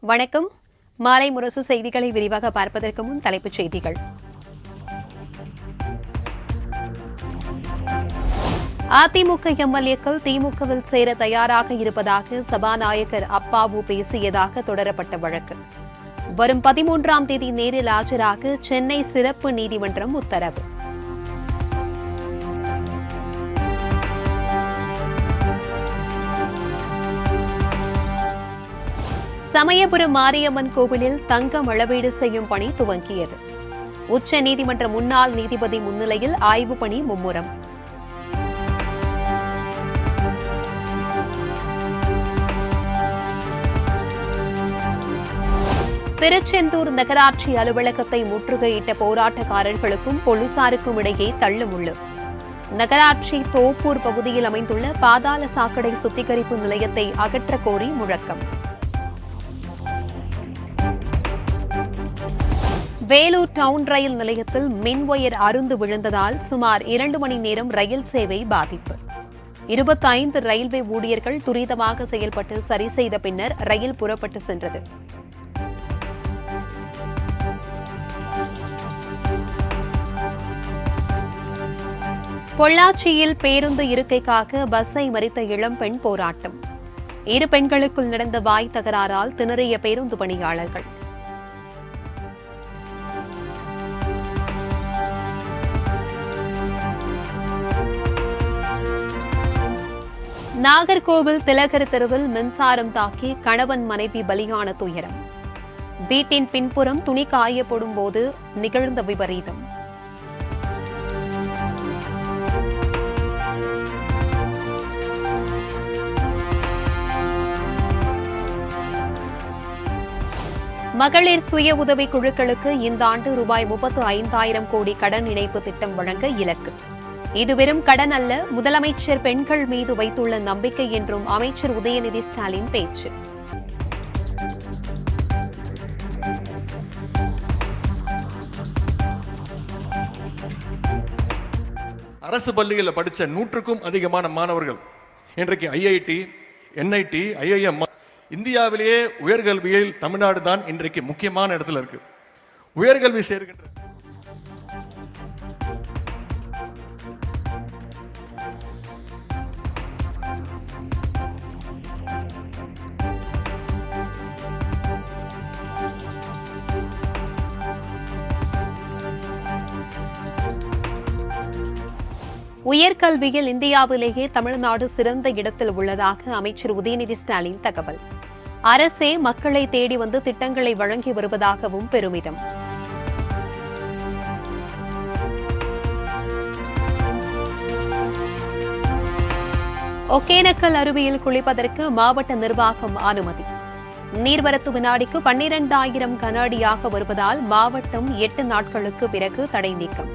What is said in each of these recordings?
வணக்கம். மாலை முரசு செய்திகளை விரிவாக பார்ப்பதற்கு முன் தலைப்புச் செய்திகள். அதிமுக எம்எல்ஏக்கள் திமுகவில் சேர தயாராக இருப்பதாக சபாநாயகர் அப்பாவு பேசியதாக தொடரப்பட்ட வழக்கு. வரும் 13ஆம் தேதி நேரில் ஆஜராக சென்னை சிறப்பு நீதிமன்றம் உத்தரவு. சமயபுரம் மாரியம்மன் கோவிலில் தங்கம் அளவீடு செய்யும் பணி துவங்கியது. உச்ச நீதிமன்ற முன்னாள் நீதிபதி முன்னிலையில் ஆய்வுப் பணி மும்முரம். திருச்செந்தூர் நகராட்சி அலுவலகத்தை முற்றுகையிட்ட போராட்டக்காரர்களுக்கும் போலீசாருக்கும் இடையே தள்ளுமுள்ளு. நகராட்சி தோப்பூர் பகுதியில் அமைந்துள்ள பாதாள சாக்கடை சுத்திகரிப்பு நிலையத்தை அகற்றக் கோரி முழக்கம். வேலூர் டவுன் ரயில் நிலையத்தில் மின் ஒயர் அறுந்து விழுந்ததால் சுமார் 2 மணி நேரம் ரயில் சேவை பாதிப்பு. 25 ரயில்வே ஊழியர்கள் துரிதமாக செயல்பட்டு சரி செய்த பின்னர் ரயில் புறப்பட்டு சென்றது. பொள்ளாச்சியில் பேருந்து இருக்கைக்காக பஸ்ஸை மறித்த இளம்பெண் போராட்டம். 2 பெண்களுக்குள் நடந்த வாய் தகராறால் திணறிய பேருந்து பணியாளர்கள். நாகர்கோவில் திலகர் தெருவில் மின்சாரம் தாக்கி கணவன் மனைவி பலியான துயரம். வீட்டின் பின்புறம் துணி காயப்படும் போது நிகழ்ந்த விபரீதம். மகளிர் சுய உதவி குழுக்களுக்கு இந்த ஆண்டு ரூபாய் 35,000 கோடி கடன் இணைப்பு திட்டம் வழங்க இலக்கு. இது வெறும் கடன் அல்ல, முதலமைச்சர் பெண்கள் மீது வைத்துள்ள நம்பிக்கை என்றும் அமைச்சர் உதயநிதி ஸ்டாலின் பேச்சு. அரசு பள்ளிகளில் படித்த 100க்கும் அதிகமான மாணவர்கள் இன்றைக்கு ஐஐடி, என்ஐடி, ஐஐஎம், இந்தியாவிலேயே உயர்கல்வியில் தமிழ்நாடு தான் இன்றைக்கு முக்கியமான இடத்துல இருக்கு. உயர்கல்வி சேர்க்கின்ற உயர்கல்வியில் இந்தியாவிலேயே தமிழ்நாடு சிறந்த இடத்தில் உள்ளதாக அமைச்சர் உதயநிதி ஸ்டாலின் தகவல். அரசே மக்களை தேடி வந்து திட்டங்களை வழங்கி வருவதாகவும் பெருமிதம். ஒகேனக்கல் அருவியில் குளிப்பதற்கு மாவட்ட நிர்வாகம் அனுமதி. நீர்வரத்து வினாடிக்கு 12,000 கன அடியாக வருவதால் மாவட்டம் 8 நாட்களுக்கு பிறகு தடை நீக்கம்.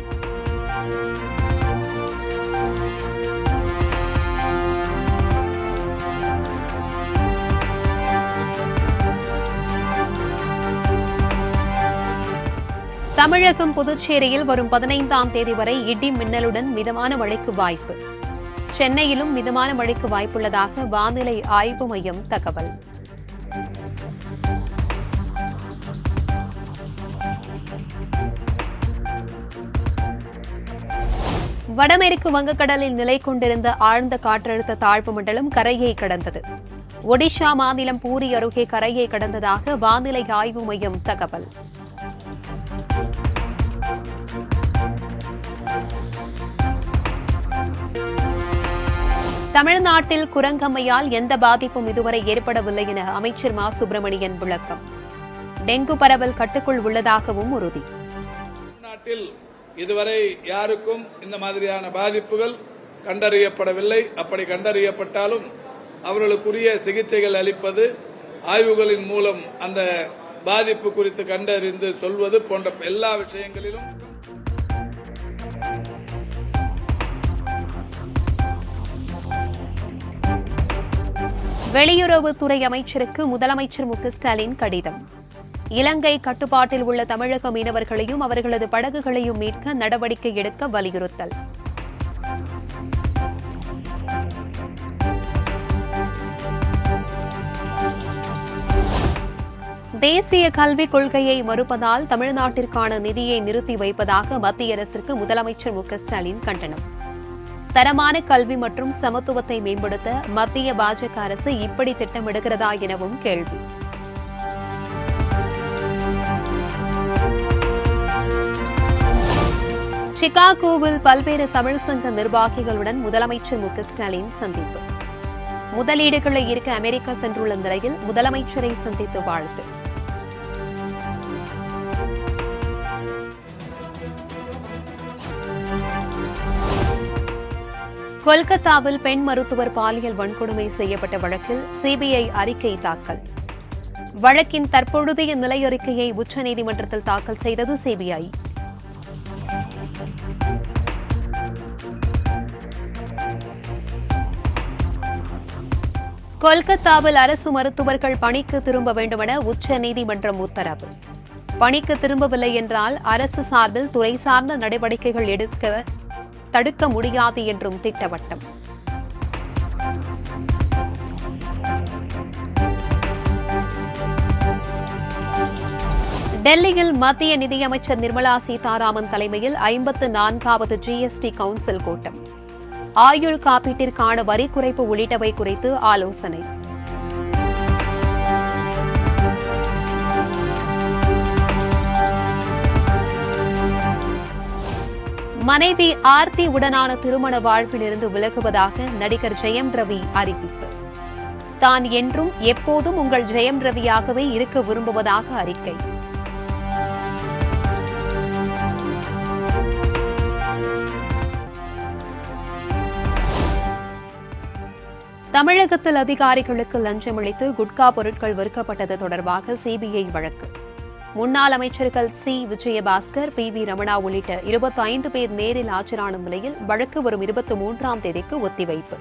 தமிழகம் புதுச்சேரியில் வரும் 15ஆம் தேதி வரை இடி மின்னலுடன் மிதமான மழைக்கு வாய்ப்பு. சென்னையிலும் மிதமான மழைக்கு வாய்ப்புள்ளதாக வானிலை ஆய்வு மையம் தகவல். வடமேற்கு வங்கக்கடலில் நிலை கொண்டிருந்த ஆழ்ந்த காற்றழுத்த தாழ்வு மண்டலம் கரையை கடந்தது. ஒடிஷா மாநிலம் பூரி அருகே கரையை கடந்ததாக வானிலை ஆய்வு மையம் தகவல். தமிழ்நாட்டில் குரங்கம்மையால் எந்த பாதிப்பும் இதுவரை ஏற்படவில்லை என அமைச்சர் மா சுப்பிரமணியன் விளக்கம். டெங்கு பரவல் கட்டுக்குள் உள்ளதாகவும் உறுதி. தமிழ்நாட்டில் இதுவரை யாருக்கும் இந்த மாதிரியான பாதிப்புகள் கண்டறியப்படவில்லை. அப்படி கண்டறியப்பட்டாலும் அவர்களுக்குரிய சிகிச்சைகள் அளிப்பது, ஆய்வுகளின் மூலம் அந்த பாதிப்பு குறித்து கண்டறிந்து சொல்வது போன்ற எல்லா விஷயங்களிலும் வெளியுறவுத்துறை அமைச்சருக்கு முதலமைச்சர் மு க ஸ்டாலின் கடிதம். இலங்கை கட்டுப்பாட்டில் உள்ள தமிழக மீனவர்களையும் அவர்களது படகுகளையும் மீட்க நடவடிக்கை எடுக்க வலியுறுத்தல். தேசிய கல்விக் கொள்கையை மறுப்பதால் தமிழ்நாட்டிற்கான நிதியை நிறுத்தி வைப்பதாக மத்திய அரசிற்கு முதலமைச்சர் மு.க.ஸ்டாலின் கண்டனம். தரமான கல்வி மற்றும் சமத்துவத்தை மேம்படுத்த மத்திய பாஜக அரசு இப்படி திட்டமிடுகிறதா எனவும் கேள்வி. சிகாகோவில் பல்வேறு தமிழ் சங்க நிர்வாகிகளுடன் முதலமைச்சர் மு.க.ஸ்டாலின் சந்திப்பு. முதலீடுகளை ஈர்க்க அமெரிக்கா சென்றுள்ள நிலையில் முதலமைச்சரை சந்தித்து வாழ்த்து. கொல்கத்தாவில் பெண் மருத்துவர் பாலியல் வன்கொடுமை செய்யப்பட்ட வழக்கில் சிபிஐ அறிக்கை தாக்கல். வழக்கின் தற்பொழுதைய நிலையறிக்கையை உச்சநீதிமன்றத்தில் தாக்கல் செய்தது சிபிஐ. கொல்கத்தாவில் அரசு மருத்துவர்கள் பணிக்கு திரும்ப வேண்டுமென உச்சநீதிமன்றம் உத்தரவு. பணிக்கு திரும்பவில்லை என்றால் அரசு சார்பில் துறை சார்ந்த நடவடிக்கைகள் தடுக்க முடியாது என்றும் திட்டவட்டம். டெல்லியில் மத்திய நிதியமைச்சர் நிர்மலா சீதாராமன் தலைமையில் 54வது ஜிஎஸ்டி கவுன்சில் கூட்டம். ஆயுள் காப்பீட்டிற்கான வரி குறைப்பு உள்ளிட்டவை குறித்து ஆலோசனை. மனைவி ஆர்த்தி உடனான திருமண வாழ்விலிருந்து விலகுவதாக நடிகர் ஜெயம் ரவி அறிவிப்பு. தான் என்றும் எப்போதும் உங்கள் ஜெயம் ரவியாகவே இருக்க விரும்புவதாக அறிக்கை. தமிழகத்தில் அதிகாரிகளுக்கு லஞ்சம் அளித்து குட்கா பொருட்கள் விற்கப்பட்டது தொடர்பாக சிபிஐ வழக்கு. முன்னாள் அமைச்சர்கள் சி. விஜயபாஸ்கர், பி.வி. ரமணா உள்ளிட்ட 25 பேர் நேரில் ஆஜரான நிலையில் வழக்கு வரும் 23ஆம் தேதிக்கு ஒத்திவைப்பு.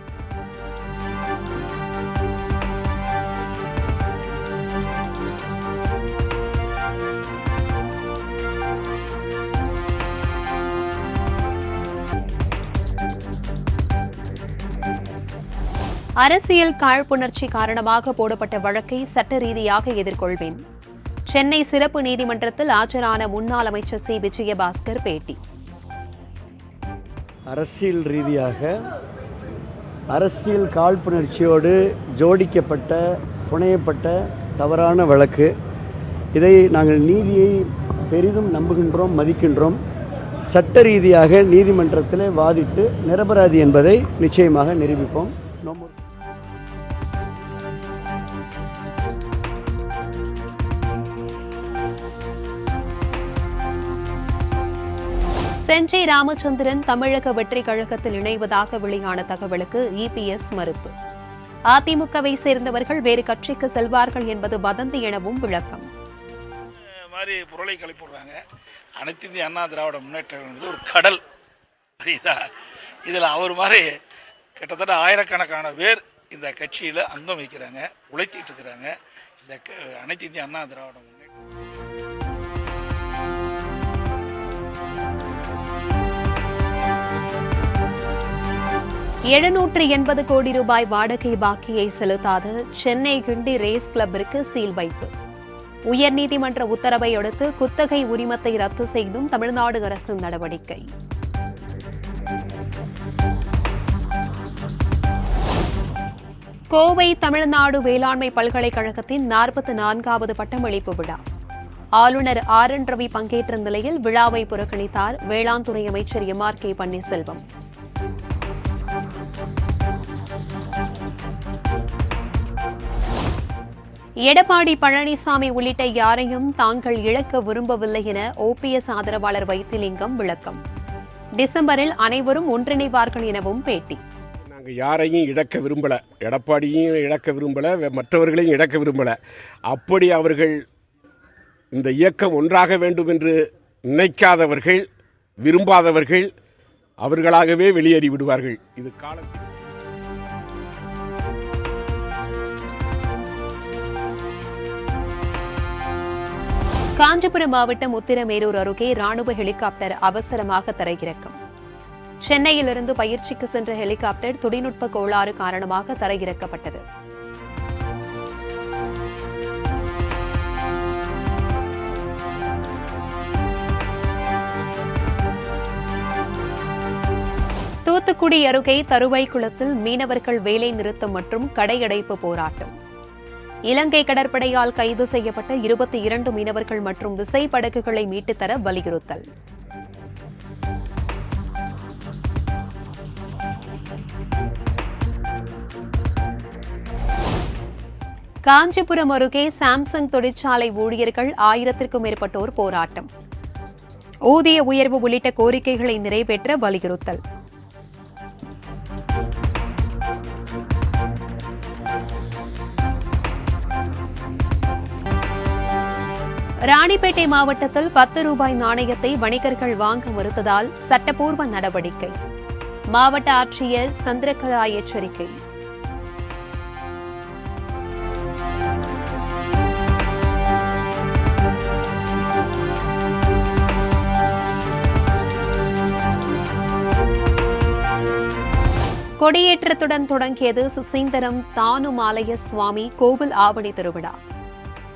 அரசியல் காழ்ப்புணர்ச்சி காரணமாக போடப்பட்ட வழக்கை சட்ட ரீதியாக எதிர்கொள்வேன். சென்னை சிறப்பு நீதிமன்றத்தில் ஆஜரான முன்னாள் அமைச்சர் சி. விஜயபாஸ்கர் பேட்டி. அரசியல் ரீதியாக அரசியல் காழ்ப்புணர்ச்சியோடு ஜோடிக்கப்பட்ட புனையப்பட்ட தவறான வழக்கு. இதை நாங்கள் நீதியை பெரிதும் நம்புகின்றோம், மதிக்கின்றோம். சட்ட ரீதியாக நீதிமன்றத்தில் வாதிட்டு நிரபராதி என்பதை நிச்சயமாக நிரூபிப்போம். செஞ்சி ராமச்சந்திரன் தமிழக வெற்றிக் கழகத்தில் இணைவதாக வெளியான தகவலுக்கு இபிஎஸ் மறுப்பு. அதிமுகவை சேர்ந்தவர்கள் வேறு கட்சிக்கு செல்வார்கள் என்பது வதந்தி எனவும் விளக்கம். மாதிரி பொருளை கிளப்பிடுறாங்க. அனைத்து இந்திய அண்ணா திராவிட முன்னேற்றம் என்பது ஒரு கடல். இதில் அவர் மாதிரி கிட்டத்தட்ட ஆயிரக்கணக்கான பேர் இந்த கட்சியில் அங்கம் வைக்கிறாங்க, உழைத்திட்டு இருக்கிறாங்க. இந்த அனைத்து இந்திய அண்ணா திராவிட முன்னேற்றம் 780 கோடி ரூபாய் வாடகை பாக்கியை செலுத்தாத சென்னை கிண்டி ரேஸ் கிளப்பிற்கு சீல் வைப்பு. உயர்நீதிமன்ற உத்தரவை அடுத்து குத்தகை உரிமத்தை ரத்து செய்தும் தமிழ்நாடு அரசு நடவடிக்கை. கோவை தமிழ்நாடு வேளாண்மை பல்கலைக்கழகத்தின் 44வது பட்டமளிப்பு விழா. ஆளுநர் ஆர்.என். ரவி பங்கேற்ற நிலையில் விழாவை புறக்கணித்தார் வேளாண் துறை அமைச்சர் எம்.ஆர்.கே. பன்னீர்செல்வம். எடப்பாடி பழனிசாமி உள்ளிட்ட யாரையும் தாங்கள் இழக்க விரும்பவில்லை என ஓபிஎஸ் ஆதரவாளர் வைத்திலிங்கம் விளக்கம். டிசம்பரில் அனைவரும் ஒன்றிணைவார்கள் எனவும் பேட்டி. நாங்கள் யாரையும் இழக்க விரும்பலை, எடப்பாடியும் இழக்க விரும்பலை, மற்றவர்களையும் இழக்க விரும்பலை. அப்படி அவர்கள் இந்த இயக்கம் ஒன்றாக வேண்டும் என்று நினைக்காதவர்கள், விரும்பாதவர்கள் அவர்களாகவே வெளியேறி விடுவார்கள். இது காலத்தில் காஞ்சிபுரம் மாவட்டம் உத்திரமேரூர் அருகே ராணுவ ஹெலிகாப்டர் அவசரமாக தரையிறக்கம். சென்னையிலிருந்து பயிற்சிக்கு சென்ற ஹெலிகாப்டர் தொழில்நுட்ப கோளாறு காரணமாக தரையிறக்கப்பட்டது. தூத்துக்குடி அருகே தருவைக்குளத்தில் மீனவர்கள் வேலை நிறுத்தம் மற்றும் கடையடைப்பு போராட்டம். இலங்கை கடற்படையால் கைது செய்யப்பட்ட 22 மீனவர்கள் மற்றும் விசைப்படகுகளை மீட்டுத் தர வலியுறுத்தல். காஞ்சிபுரம் அருகே சாம்சங் தொழிற்சாலை ஊழியர்கள் 1000க்கும் மேற்பட்டோர் போராட்டம். ஊதிய உயர்வு உள்ளிட்ட கோரிக்கைகளை நிறைவேற்ற வலியுறுத்தல். ராணிப்பேட்டை மாவட்டத்தில் 10 ரூபாய் நாணயத்தை வணிகர்கள் வாங்க மறுத்ததால் சட்டப்பூர்வ நடவடிக்கை. மாவட்ட ஆட்சியர் சந்திரகலா எச்சரிக்கை. கொடியேற்றத்துடன் தொடங்கியது சுசீந்தரம் தானுமாலய சுவாமி கோவில் ஆவணி திருவிழா.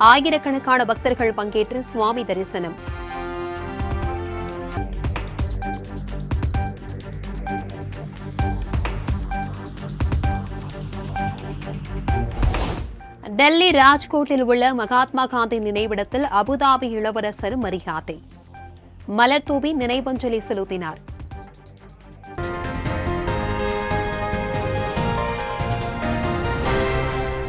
ஆயிரக்கணக்கான பக்தர்கள் பங்கேற்று சுவாமி தரிசனம். டெல்லி ராஜ்கோட்டில் உள்ள மகாத்மா காந்தி நினைவிடத்தில் அபுதாபி இளவரசர் மரியாதை மலர் தூவி நினைவஞ்சலி செலுத்தினார்.